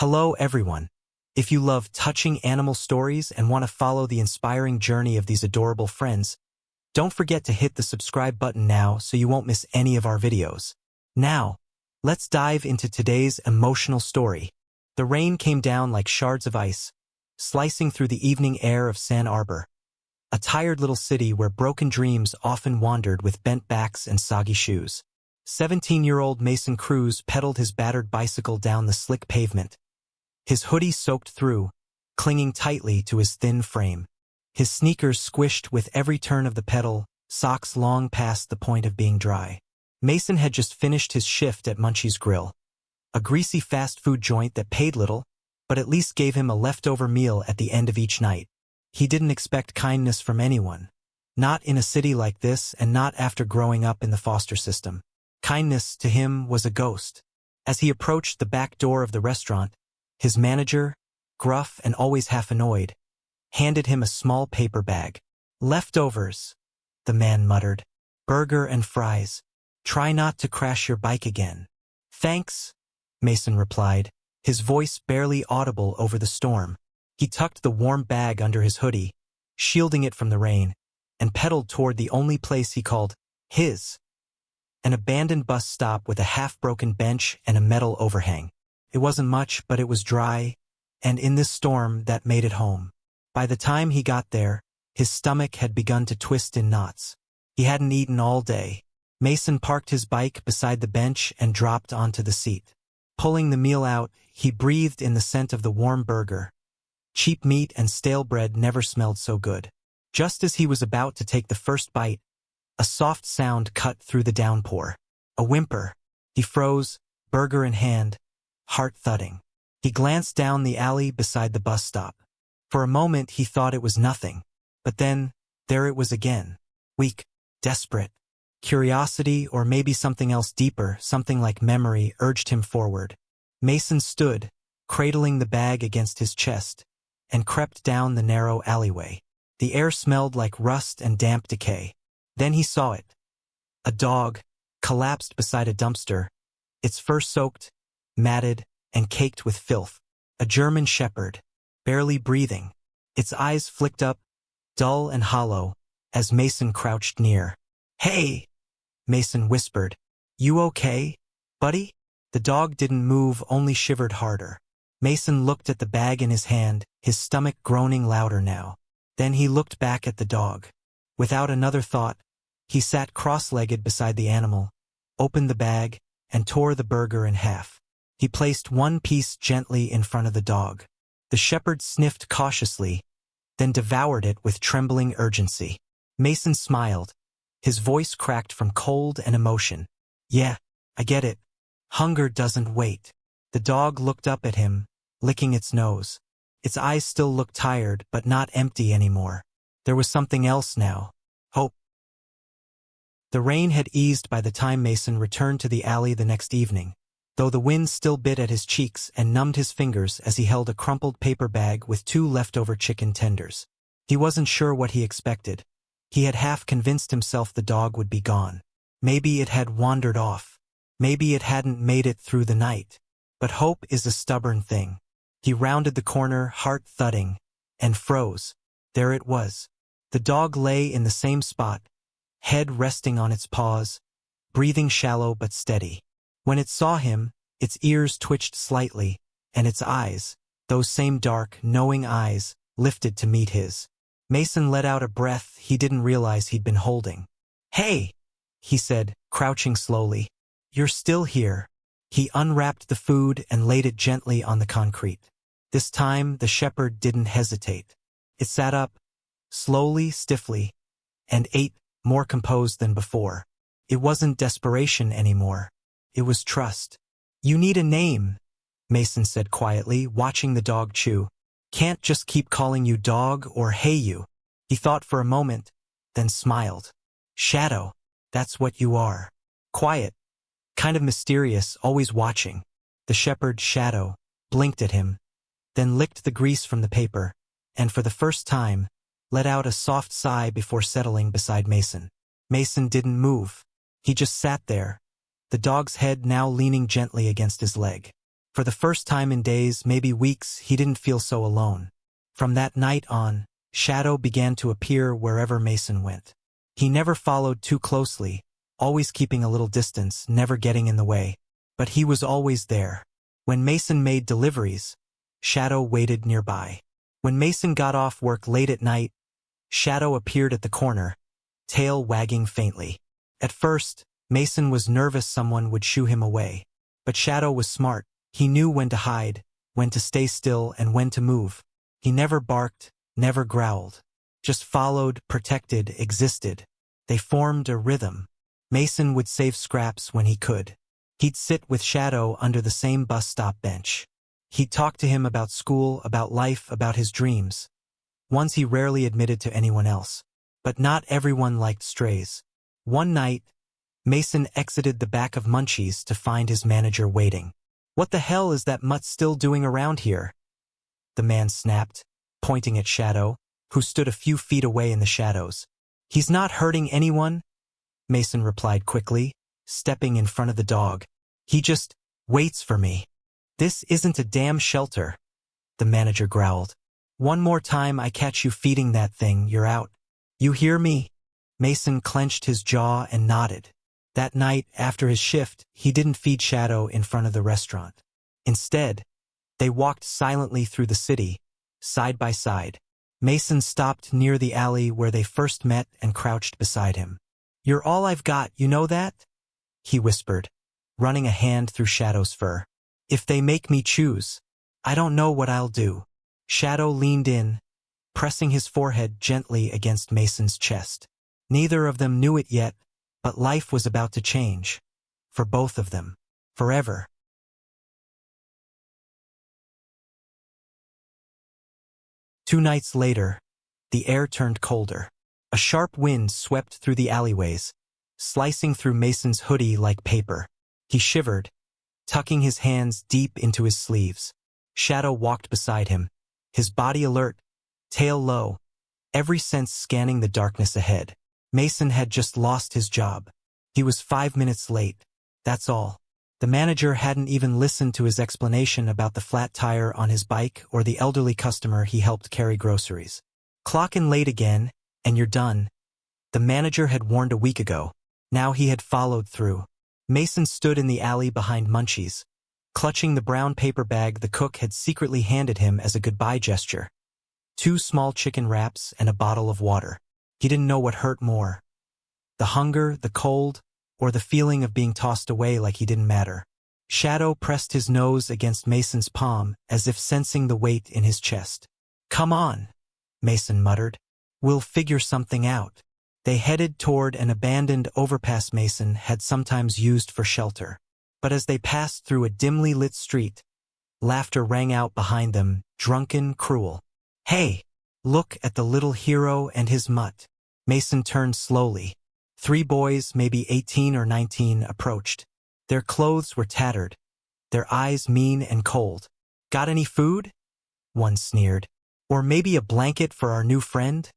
Hello everyone. If you love touching animal stories and want to follow the inspiring journey of these adorable friends, don't forget to hit the subscribe button now so you won't miss any of our videos. Now, let's dive into today's emotional story. The rain came down like shards of ice, slicing through the evening air of Ann Arbor, a tired little city where broken dreams often wandered with bent backs and soggy shoes. 17-year-old Mason Cruz pedaled his battered bicycle down the slick pavement, his hoodie soaked through, clinging tightly to his thin frame. His sneakers squished with every turn of the pedal, socks long past the point of being dry. Mason had just finished his shift at Munchie's Grill, a greasy fast food joint that paid little, but at least gave him a leftover meal at the end of each night. He didn't expect kindness from anyone. Not in a city like this and not after growing up in the foster system. Kindness to him was a ghost. As he approached the back door of the restaurant, his manager, gruff and always half annoyed, handed him a small paper bag. "Leftovers," the man muttered. "Burger and fries. Try not to crash your bike again." "Thanks," Mason replied, his voice barely audible over the storm. He tucked the warm bag under his hoodie, shielding it from the rain, and pedaled toward the only place he called his, an abandoned bus stop with a half-broken bench and a metal overhang. It wasn't much, but it was dry, and in this storm that made it home. By the time he got there, his stomach had begun to twist in knots. He hadn't eaten all day. Mason parked his bike beside the bench and dropped onto the seat. Pulling the meal out, he breathed in the scent of the warm burger. Cheap meat and stale bread never smelled so good. Just as he was about to take the first bite, a soft sound cut through the downpour. A whimper. He froze, burger in hand, heart thudding. He glanced down the alley beside the bus stop. For a moment he thought it was nothing, but then, there it was again. Weak, desperate. Curiosity, or maybe something else deeper, something like memory, urged him forward. Mason stood, cradling the bag against his chest, and crept down the narrow alleyway. The air smelled like rust and damp decay. Then he saw it. A dog, collapsed beside a dumpster, its fur soaked, matted, and caked with filth. A German shepherd, barely breathing. Its eyes flicked up, dull and hollow, as Mason crouched near. "Hey!" Mason whispered. "You okay, buddy?" The dog didn't move, only shivered harder. Mason looked at the bag in his hand, his stomach groaning louder now. Then he looked back at the dog. Without another thought, he sat cross-legged beside the animal, opened the bag, and tore the burger in half. He placed one piece gently in front of the dog. The shepherd sniffed cautiously, then devoured it with trembling urgency. Mason smiled. His voice cracked from cold and emotion. "Yeah, I get it. Hunger doesn't wait." The dog looked up at him, licking its nose. Its eyes still looked tired, but not empty anymore. There was something else now. Hope. The rain had eased by the time Mason returned to the alley the next evening, though the wind still bit at his cheeks and numbed his fingers as he held a crumpled paper bag with 2 leftover chicken tenders. He wasn't sure what he expected. He had half convinced himself the dog would be gone. Maybe it had wandered off. Maybe it hadn't made it through the night. But hope is a stubborn thing. He rounded the corner, heart thudding, and froze. There it was. The dog lay in the same spot, head resting on its paws, breathing shallow but steady. When it saw him, its ears twitched slightly, and its eyes, those same dark, knowing eyes, lifted to meet his. Mason let out a breath he didn't realize he'd been holding. "Hey!" he said, crouching slowly. "You're still here." He unwrapped the food and laid it gently on the concrete. This time, the shepherd didn't hesitate. It sat up, slowly, stiffly, and ate, more composed than before. It wasn't desperation anymore. It was trust. "You need a name," Mason said quietly, watching the dog chew. "Can't just keep calling you dog or hey you." He thought for a moment, then smiled. "Shadow, that's what you are. Quiet, kind of mysterious, always watching." The shepherd, Shadow, blinked at him, then licked the grease from the paper, and for the first time, let out a soft sigh before settling beside Mason. Mason didn't move. He just sat there, the dog's head now leaning gently against his leg. For the first time in days, maybe weeks, he didn't feel so alone. From that night on, Shadow began to appear wherever Mason went. He never followed too closely, always keeping a little distance, never getting in the way. But he was always there. When Mason made deliveries, Shadow waited nearby. When Mason got off work late at night, Shadow appeared at the corner, tail wagging faintly. At first, Mason was nervous someone would shoo him away. But Shadow was smart. He knew when to hide, when to stay still, and when to move. He never barked, never growled. Just followed, protected, existed. They formed a rhythm. Mason would save scraps when he could. He'd sit with Shadow under the same bus stop bench. He'd talk to him about school, about life, about his dreams. Ones he rarely admitted to anyone else. But not everyone liked strays. One night, Mason exited the back of Munchie's to find his manager waiting. "What the hell is that mutt still doing around here?" the man snapped, pointing at Shadow, who stood a few feet away in the shadows. "He's not hurting anyone," Mason replied quickly, stepping in front of the dog. "He just waits for me." "This isn't a damn shelter," the manager growled. "One more time I catch you feeding that thing, you're out. You hear me?" Mason clenched his jaw and nodded. That night, after his shift, he didn't feed Shadow in front of the restaurant. Instead, they walked silently through the city, side by side. Mason stopped near the alley where they first met and crouched beside him. "You're all I've got, you know that?" he whispered, running a hand through Shadow's fur. "If they make me choose, I don't know what I'll do." Shadow leaned in, pressing his forehead gently against Mason's chest. Neither of them knew it yet, but life was about to change. For both of them. Forever. 2 nights later, the air turned colder. A sharp wind swept through the alleyways, slicing through Mason's hoodie like paper. He shivered, tucking his hands deep into his sleeves. Shadow walked beside him, his body alert, tail low, every sense scanning the darkness ahead. Mason had just lost his job. He was 5 minutes late. That's all. The manager hadn't even listened to his explanation about the flat tire on his bike or the elderly customer he helped carry groceries. "Clocking late again, and you're done," the manager had warned a week ago. Now he had followed through. Mason stood in the alley behind Munchie's, clutching the brown paper bag the cook had secretly handed him as a goodbye gesture. 2 small chicken wraps and a bottle of water. He didn't know what hurt more. The hunger, the cold, or the feeling of being tossed away like he didn't matter. Shadow pressed his nose against Mason's palm as if sensing the weight in his chest. "Come on," Mason muttered. "We'll figure something out." They headed toward an abandoned overpass Mason had sometimes used for shelter. But as they passed through a dimly lit street, laughter rang out behind them, drunken, cruel. "Hey, look at the little hero and his mutt." Mason turned slowly. 3 boys, maybe 18 or 19, approached. Their clothes were tattered, their eyes mean and cold. "Got any food?" one sneered. "Or maybe a blanket for our new friend?"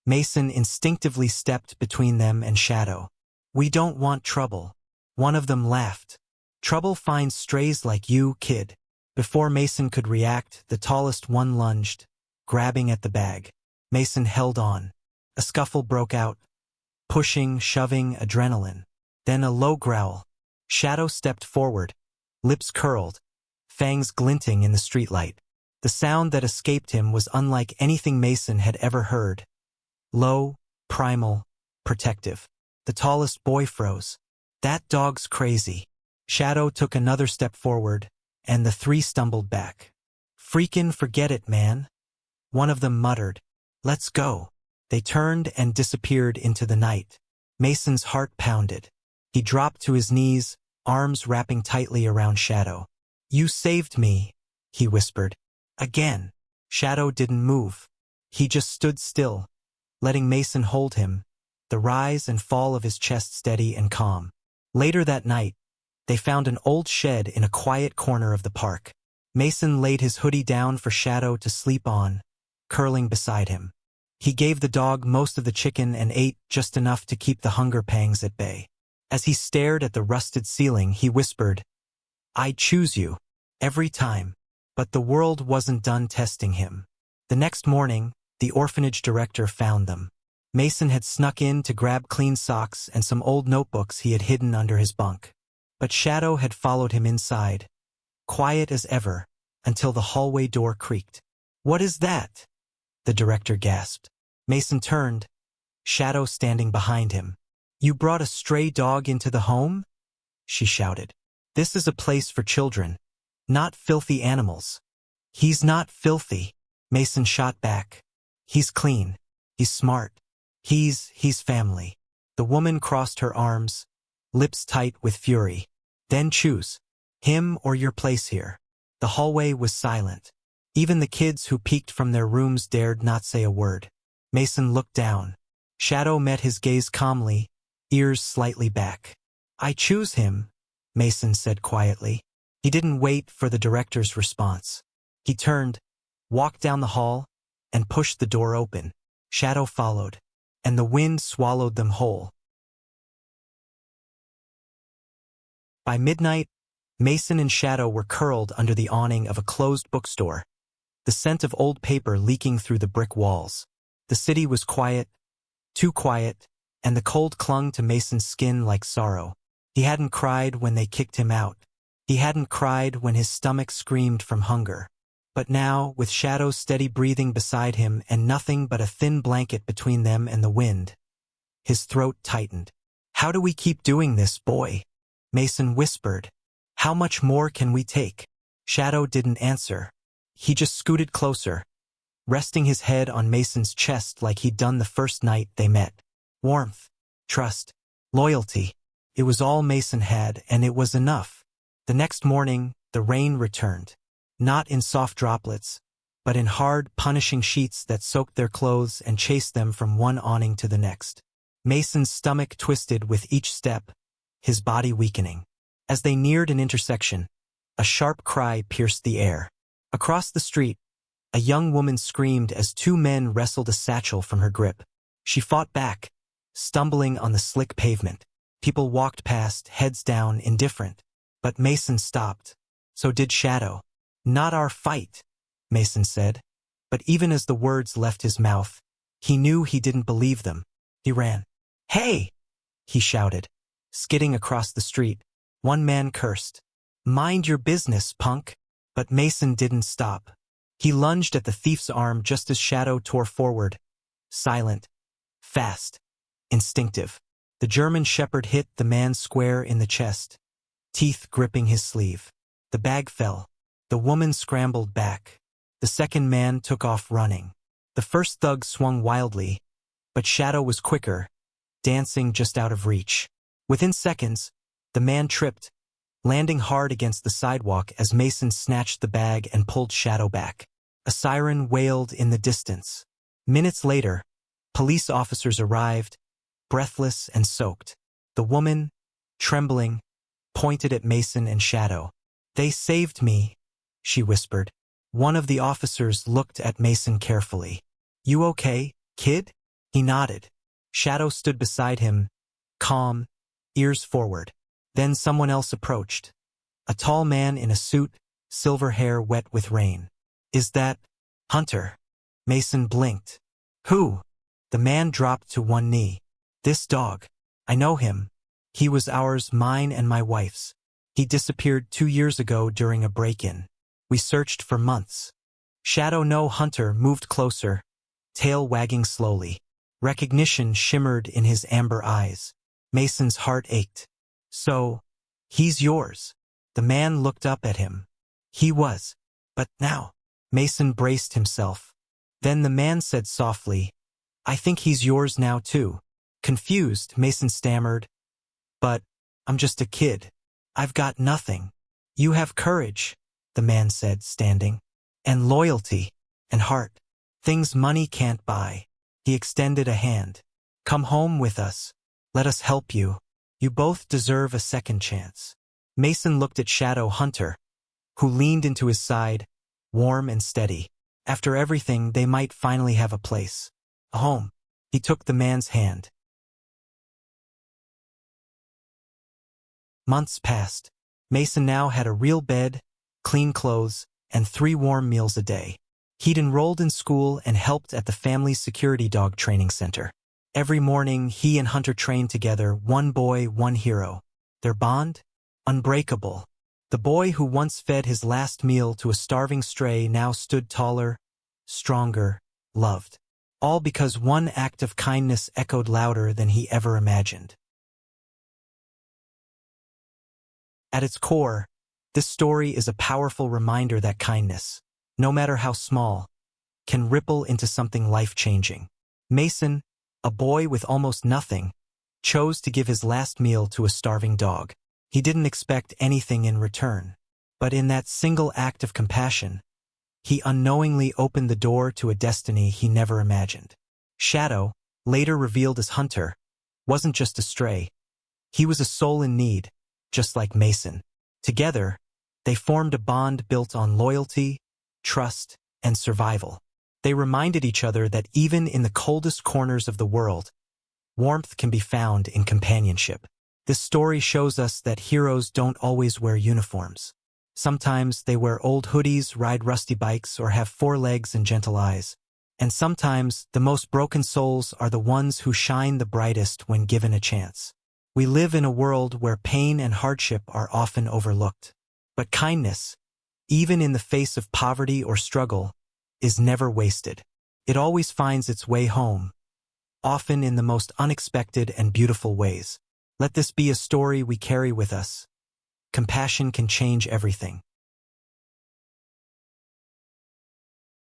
Mason instinctively stepped between them and Shadow. "We don't want trouble." One of them laughed. "Trouble finds strays like you, kid." Before Mason could react, the tallest one lunged, grabbing at the bag. Mason held on. A scuffle broke out. Pushing, shoving, adrenaline. Then a low growl. Shadow stepped forward, lips curled, fangs glinting in the streetlight. The sound that escaped him was unlike anything Mason had ever heard. Low, primal, protective. The tallest boy froze. "That dog's crazy." Shadow took another step forward, and the 3 stumbled back. "Freakin' forget it, man," one of them muttered. "Let's go." They turned and disappeared into the night. Mason's heart pounded. He dropped to his knees, arms wrapping tightly around Shadow. "You saved me," he whispered. Again. Shadow didn't move. He just stood still, letting Mason hold him, the rise and fall of his chest steady and calm. Later that night, they found an old shed in a quiet corner of the park. Mason laid his hoodie down for Shadow to sleep on, curling beside him. He gave the dog most of the chicken and ate just enough to keep the hunger pangs at bay. As he stared at the rusted ceiling, he whispered, "I choose you." Every time. But the world wasn't done testing him. The next morning, the orphanage director found them. Mason had snuck in to grab clean socks and some old notebooks he had hidden under his bunk. But Shadow had followed him inside, quiet as ever, until the hallway door creaked. "What is that?" the director gasped. Mason turned, Shadow standing behind him. "You brought a stray dog into the home?" she shouted. "This is a place for children, not filthy animals." "He's not filthy," Mason shot back. "He's clean. He's smart. He's family." The woman crossed her arms, lips tight with fury. "Then choose. Him or your place here." The hallway was silent. Even the kids who peeked from their rooms dared not say a word. Mason looked down. Shadow met his gaze calmly, ears slightly back. "I choose him," Mason said quietly. He didn't wait for the director's response. He turned, walked down the hall, and pushed the door open. Shadow followed, and the wind swallowed them whole. By midnight, Mason and Shadow were curled under the awning of a closed bookstore, the scent of old paper leaking through the brick walls. The city was quiet, too quiet, and the cold clung to Mason's skin like sorrow. He hadn't cried when they kicked him out. He hadn't cried when his stomach screamed from hunger. But now, with Shadow's steady breathing beside him and nothing but a thin blanket between them and the wind, his throat tightened. "How do we keep doing this, boy?" Mason whispered. "How much more can we take?" Shadow didn't answer. He just scooted closer, resting his head on Mason's chest like he'd done the first night they met. Warmth, trust, loyalty. It was all Mason had, and it was enough. The next morning, the rain returned. Not in soft droplets, but in hard, punishing sheets that soaked their clothes and chased them from one awning to the next. Mason's stomach twisted with each step, his body weakening. As they neared an intersection, a sharp cry pierced the air. Across the street, a young woman screamed as two men wrestled a satchel from her grip. She fought back, stumbling on the slick pavement. People walked past, heads down, indifferent. But Mason stopped. So did Shadow. "Not our fight," Mason said. But even as the words left his mouth, he knew he didn't believe them. He ran. "Hey!" he shouted, skidding across the street. One man cursed. "Mind your business, punk." But Mason didn't stop. He lunged at the thief's arm just as Shadow tore forward. Silent, fast, instinctive. The German shepherd hit the man square in the chest, teeth gripping his sleeve. The bag fell. The woman scrambled back. The second man took off running. The first thug swung wildly, but Shadow was quicker, dancing just out of reach. Within seconds, the man tripped, landing hard against the sidewalk as Mason snatched the bag and pulled Shadow back. A siren wailed in the distance. Minutes later, police officers arrived, breathless and soaked. The woman, trembling, pointed at Mason and Shadow. "They saved me," she whispered. One of the officers looked at Mason carefully. "You okay, kid?" He nodded. Shadow stood beside him, calm, ears forward. Then someone else approached. A tall man in a suit, silver hair wet with rain. "Is that Hunter?" Mason blinked. "Who?" The man dropped to one knee. "This dog. I know him. He was ours, mine and my wife's. He disappeared 2 years ago during a break-in. We searched for months." Shadow No Hunter moved closer, tail wagging slowly. Recognition shimmered in his amber eyes. Mason's heart ached. "So, he's yours." The man looked up at him. He was. But now, Mason braced himself. Then the man said softly, "I think he's yours now too." Confused, Mason stammered, "But, I'm just a kid. I've got nothing." "You have courage," the man said, standing. "And loyalty. And heart. Things money can't buy." He extended a hand. "Come home with us. Let us help you. You both deserve a second chance." Mason looked at Shadow Hunter, who leaned into his side, warm and steady. After everything, they might finally have a place. A home. He took the man's hand. Months passed. Mason now had a real bed, clean clothes, and 3 warm meals a day. He'd enrolled in school and helped at the family's security dog training center. Every morning, he and Hunter trained together, one boy, one hero. Their bond? Unbreakable. The boy who once fed his last meal to a starving stray now stood taller, stronger, loved. All because one act of kindness echoed louder than he ever imagined. At its core, this story is a powerful reminder that kindness, no matter how small, can ripple into something life-changing. Mason, a boy with almost nothing, chose to give his last meal to a starving dog. He didn't expect anything in return, but in that single act of compassion, he unknowingly opened the door to a destiny he never imagined. Shadow, later revealed as Hunter, wasn't just a stray. He was a soul in need, just like Mason. Together, they formed a bond built on loyalty, trust, and survival. They reminded each other that even in the coldest corners of the world, warmth can be found in companionship. This story shows us that heroes don't always wear uniforms. Sometimes they wear old hoodies, ride rusty bikes, or have 4 legs and gentle eyes. And sometimes the most broken souls are the ones who shine the brightest when given a chance. We live in a world where pain and hardship are often overlooked. But kindness, even in the face of poverty or struggle, is never wasted. It always finds its way home, often in the most unexpected and beautiful ways. Let this be a story we carry with us. Compassion can change everything.